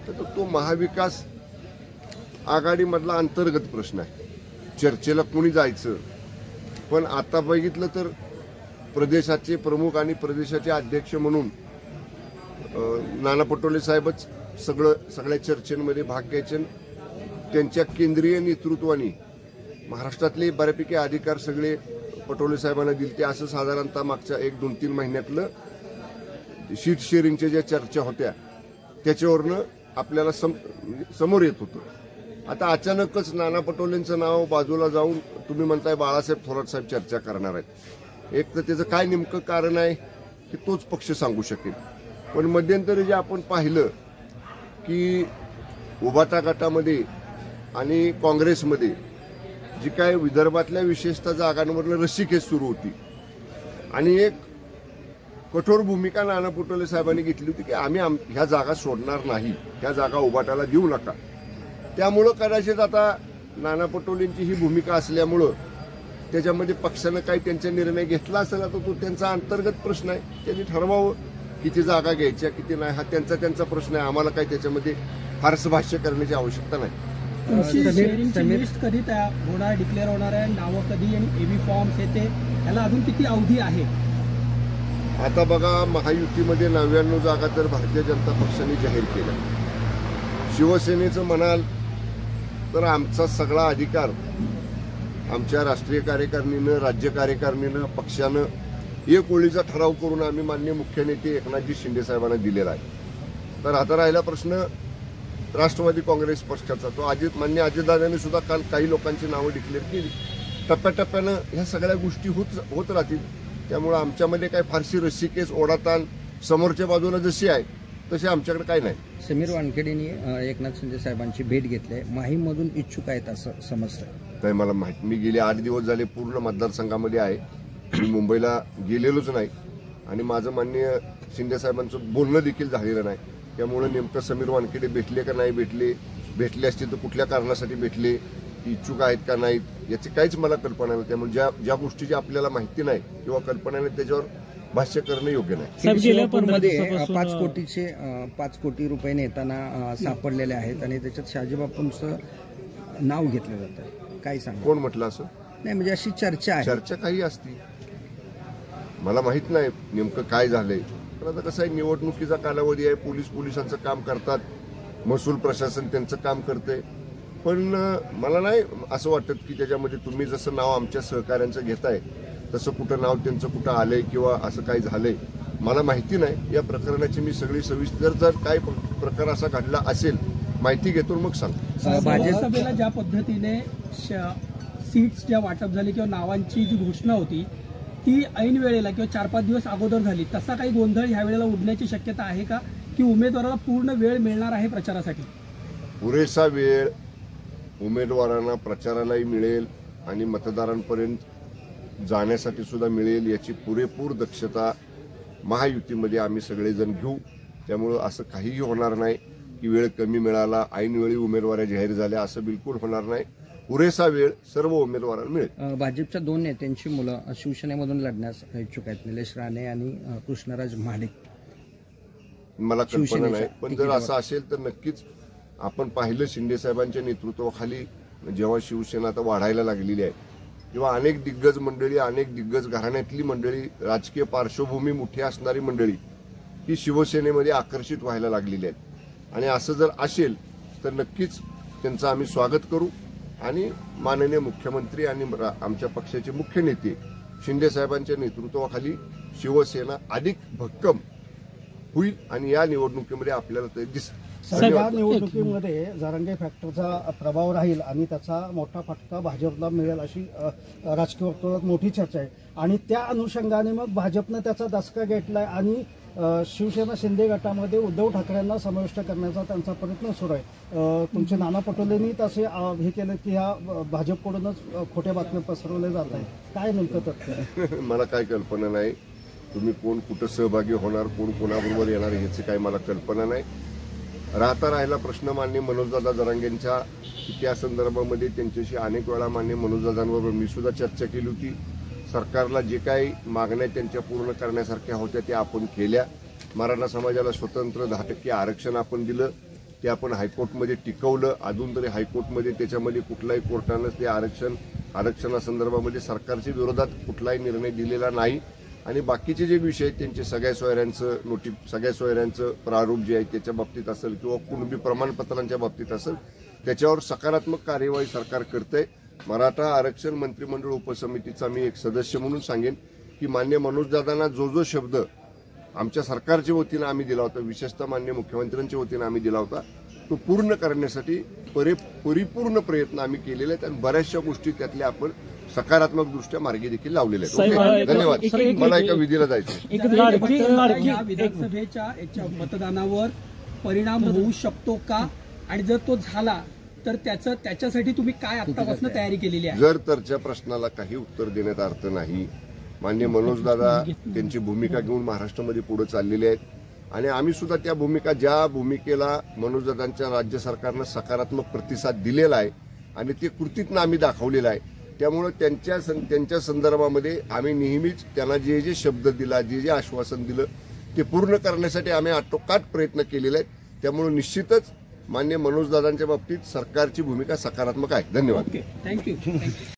तर तो महाविकास आघाडीमधला अंतर्गत प्रश्न आहे. चर्चेला कोणी जायचं, पण आता बघितलं तर प्रदेशाचे प्रमुख आणि प्रदेशाचे अध्यक्ष म्हणून नाना पटोले साहेबच सगळ्या चर्चेमध्ये भाग घ्यायचे. त्यांच्या केंद्रीय नेतृत्वाने महाराष्ट्रातले बऱ्यापैकी अधिकार सगळे पटोले साहेबांना दिले. असं साधारणतः मागच्या 1-2-3 महिन्यातलं शीट शेअरिंगच्या ज्या चर्चा होत्या त्याच्यावरनं आपल्याला समोर येत होतं. आता अचानकच नाना पटोलेंचं नाव बाजूला जाऊन तुम्ही म्हणताय बाळासाहेब थोरात साहेब चर्चा करणार आहेत. एक तर त्याचं काय नेमकं कारण आहे की तोच पक्ष सांगू शकेल. पण मध्यंतरी जे आपण पाहिलं की उभाटा गटामध्ये आणि काँग्रेसमध्ये जी काय विदर्भातल्या विशेषतः जागांवरनं रस्सीखेच सुरू होती आणि एक कठोर भूमिका नाना पटोले साहेबांनी घेतली होती की आम्ही ह्या जागा सोडणार नाही, ह्या जागा उभाटाला देऊ नका. त्यामुळं कदाचित आता नाना पटोलेंची ही भूमिका असल्यामुळं त्याच्यामध्ये पक्षानं काही त्यांचा निर्णय घेतला असेल तर तो त्यांचा अंतर्गत प्रश्न आहे. त्यांनी ठरवावं किती जागा घ्यायच्या किती नाही, हा त्यांचा प्रश्न आहे. आम्हाला काही त्याच्यामध्ये फारसं भाष्य करण्याची आवश्यकता नाही. लिस्ट कधी होणार, डिक्लेअर होणार आहे, नावं कधी आणि एबी फॉर्म्स येते, याला अजून किती अवधी आहे? आता बघा, महायुतीमध्ये 99 जागा तर भारतीय जनता पक्षाने जाहीर केल्या. शिवसेनेचं म्हणाल तर आमचा सगळा अधिकार आमच्या राष्ट्रीय कार्यकारिणीनं, राज्य कार्यकारिणीनं, पक्षानं एक ओळीचा ठराव करून आम्ही माननीय मुख्य नेते एकनाथजी शिंदे साहेबांना दिलेला आहे. तर आता राहिला प्रश्न राष्ट्रवादी काँग्रेस पक्षाचा. तो माननीय अजितदादांनी सुद्धा काल काही लोकांची नावं डिक्लेअर केली. टप्प्याटप्प्यानं ह्या सगळ्या गोष्टी होत राहतील. त्यामुळे आमच्यामध्ये काही फारशी रस्सीकेस ओढाताण समोरच्या बाजूला जशी आहे तशी आमच्याकडे काही नाही. समीर वानखेडेंनी एकनाथ शिंदे साहेबांची भेट घेतली आहे. माहीमधून इच्छुक आहेत असं समजतं. नाही मला माहिती. मी गेले 8 दिवस झाले पूर्ण मतदारसंघामध्ये आहे. मी मुंबईला गेलेलोच नाही आणि माझं माननीय शिंदे साहेबांचं बोलणं देखील झालेलं नाही. त्यामुळे नेमकं समीर वानखेडे भेटले का नाही भेटले असते तर कुठल्या कारणासाठी भेटले, इच्छुक आहेत का नाहीत याची काहीच मला कल्पना नाही. त्यामुळे ज्या गोष्टीची आपल्याला माहिती नाही किंवा कल्पना नाही त्याच्यावर भाष्य करणं योग्य नाही. शिवपूरमध्ये 5 कोटी रुपये नेताना सापडलेले आहेत आणि त्याच्यात शाजीबापूंचं नाव घेतलं जातं. काय सांग? कोण म्हटलं असं? नाही म्हणजे अशी चर्चा आहे. चर्चा काही असती, मला माहित नाही नेमकं काय झालंय. पण आता कसं आहे, निवडणुकीचा कालावधी आहे. पोलिसांचं काम करतात, महसूल प्रशासन त्यांचं काम करते. पण मला नाही असं वाटत की त्याच्यामध्ये तुम्ही जसं नाव आमच्या सहकाऱ्यांचं घेताय तसं कुठं नाव त्यांचं कुठं आलंय किंवा असं काही झालंय मला माहिती नाही. या प्रकरणाची मी सगळी सविस्तर जर काय प्रकार असा घडला असेल माहिती घेतो मग सांगतो. भाजपला ज्या पद्धतीने सीट्स ज्या वाटप झाली किंवा नावांची जी घोषणा होती ती ऐन वेळेला किंवा 4-5 दिवस अगोदर झाली, तसा काही गोंधळ ह्या वेळेला उडण्याची शक्यता आहे का, की उमेदवाराला पूर्ण वेळ मिळणार आहे प्रचारासाठी? पुरेसा वेळ उमेदवारांना प्रचारालाही मिळेल आणि मतदारांपर्यंत जाण्यासाठी सुद्धा मिळेल याची पुरेपूर दक्षता महायुतीमध्ये आम्ही सगळेजण घेऊ. त्यामुळं असं काहीही होणार नाही की वेळ कमी मिळाला, ऐनवेळी उमेदवार जाहीर झाल्या, असं बिलकुल होणार नाही. पुरेसा वेळ सर्व उमेदवारांना मिळेल. भाजपच्या 2 नेत्यांची मुलं शिवसेनेमधून लढण्यास इच्छुक आहेत, निलेश राणे आणि कृष्णराज महाडिक. मला कल्पना नाही, पण जर असं असेल तर नक्कीच आपण पाहिलं शिंदे साहेबांच्या नेतृत्वाखाली जेव्हा शिवसेना आता वाढायला लागलेली आहे तेव्हा अनेक दिग्गज मंडळी, अनेक दिग्गज घराण्यातली मंडळी, राजकीय पार्श्वभूमी मोठी असणारी मंडळी ही शिवसेनेमध्ये आकर्षित व्हायला लागलेली आहेत. आणि असं जर असेल तर नक्कीच त्यांचं आम्ही स्वागत करू आणि माननीय मुख्यमंत्री आणि आमच्या पक्षाचे मुख्य नेते शिंदे साहेबांच्या नेतृत्वाखाली शिवसेना अधिक भक्कम होईल आणि या निवडणुकीमध्ये आपल्याला ते दिसेल. सगळ्या निवडणुकीमध्ये जरांगे फॅक्टरचा प्रभाव राहील आणि त्याचा मोठा फटका भाजपला मिळेल अशी राजकीय वर्तुळात मोठी चर्चा आहे. आणि त्या अनुषंगाने मग भाजपनं त्याचा दसका घेतलाय आणि शिवसेना शिंदे गटामध्ये उद्धव ठाकरेंना समाविष्ट करण्याचा त्यांचा प्रयत्न सुरू आहे. तुमचे नाना पटोलेंनी तसे हे केलं की ह्या भाजपकडूनच खोट्या बातम्या पसरवल्या जात आहेत. काय नेमकं तथ्य? मला काय कल्पना नाही. तुम्ही कोण कुठं सहभागी होणार, कोण कोणाबरोबर येणार ह्याची काही मला कल्पना नाही. राहिला प्रश्न माननीय मनोजदादा जरांगेंच्या त्या संदर्भामध्ये त्यांच्याशी अनेक वेळा माननीय मनोजदादांबरोबर मी सुद्धा चर्चा केली होती. सरकारला जे काही मागण्या त्यांच्या पूर्ण करण्यासारख्या होत्या त्या आपण केल्या. मराठा समाजाला स्वतंत्र 10% आरक्षण आपण दिलं. ते आपण हायकोर्टमध्ये टिकवलं. अजून तरी हायकोर्टमध्ये त्याच्यामध्ये कुठलाही कोर्टानं ते आरक्षणासंदर्भामध्ये सरकारच्या विरोधात कुठलाही निर्णय दिलेला नाही. आणि बाकीचे जे विषय आहेत त्यांचे सगळ्या सोयऱ्यांचं प्रारूप जे आहे त्याच्या बाबतीत असेल किंवा कुणबी प्रमाणपत्रांच्या बाबतीत असेल त्याच्यावर सकारात्मक कार्यवाही सरकार करतंय. मराठा आरक्षण मंत्रिमंडळ उपसमितीचा मी एक सदस्य म्हणून सांगेन की मान्य मनोजदादांना जो शब्द आमच्या सरकारच्या वतीनं आम्ही दिला होता, विशेषतः मान्य मुख्यमंत्र्यांच्या वतीनं आम्ही दिला होता, तो पूर्ण करण्यासाठी परिपूर्ण प्रयत्न आम्ही केलेले आहेत आणि बऱ्याचशा गोष्टी त्यातल्या आपण सकारात्मक दृष्ट्या मार्गी देखील लावलेल्या आहेत. ओके? धन्यवाद. मला एका विधीला जायचं. या विधानसभेच्या याच्या मतदानावर परिणाम होऊ शकतो का, आणि जर तो झाला तर त्याच्यासाठी तुम्ही काय आतापासून तयारी केलेली आहे? जर तरच्या प्रश्नाला काही उत्तर देण्यात अर्थ नाही. मान्य मनोजदादा त्यांची भूमिका घेऊन महाराष्ट्रामध्ये पुढे चाललेले आहेत आणि आम्ही सुद्धा त्या ज्या भूमिकेला मनोजदादांच्या राज्य सरकारनं सकारात्मक प्रतिसाद दिलेला आहे आणि ते कृतीतनं आम्ही दाखवलेलं आहे. त्यामुळे त्यांच्या संदर्भामध्ये आम्ही नेहमीच त्यांना जे शब्द दिला, जे आश्वासन दिलं ते पूर्ण करण्यासाठी आम्ही आटोकाट प्रयत्न केलेले आहेत. त्यामुळे निश्चितच मान्य मनोजदादांच्या बाबतीत सरकारची भूमिका सकारात्मक आहे. धन्यवाद. थँक्यू.